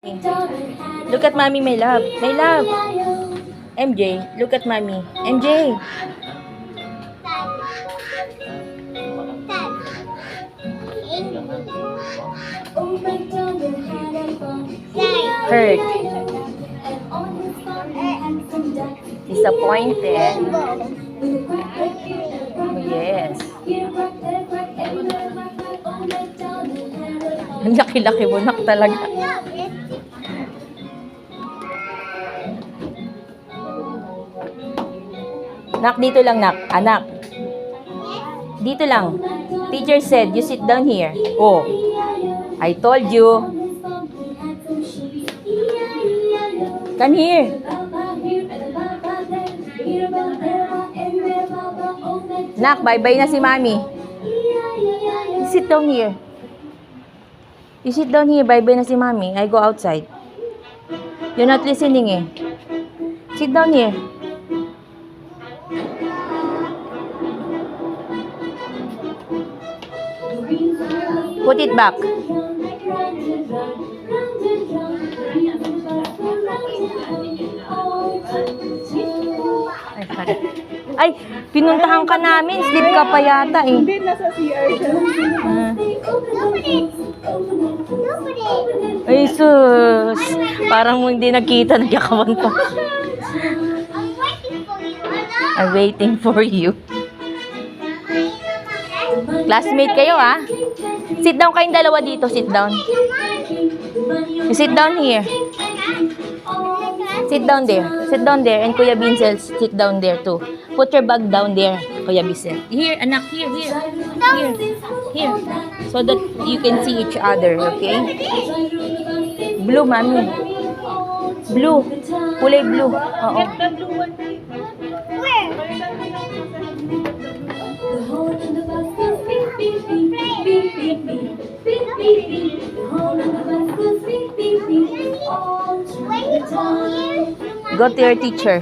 Look at mommy, my love. My love. MJ, look at mommy. MJ. Hurt. Disappointed. Oh, yes. Ang laki-laki mo, nak talaga. Nak, dito lang, nak. Anak. Dito lang. Teacher said, you sit down here. Oh. I told you. Come here. Nak, bye-bye na si Mami. You sit down here. You sit down here. Bye-bye na si Mami. I go outside. You're not listening eh. Sit down here. Put it back. Ay, sorry. Ay, pinuntahan ka namin. Sleep ka pa yata eh. Hindi, nasa CR siya. Ay, sus. Parang hindi nakita, nagyakawan pa. I'm waiting for you. Classmate kayo, ah. Sit down kayong dalawa dito. Sit down. You sit down here. Sit down there. Sit down there. And Kuya Vincel, sit down there too. Put your bag down there, Kuya Vincel. Here, anak. Here, here. Here. Here. So that you can see each other, okay? Blue, mami. Blue. Kulay blue. Oo. Go to your teacher.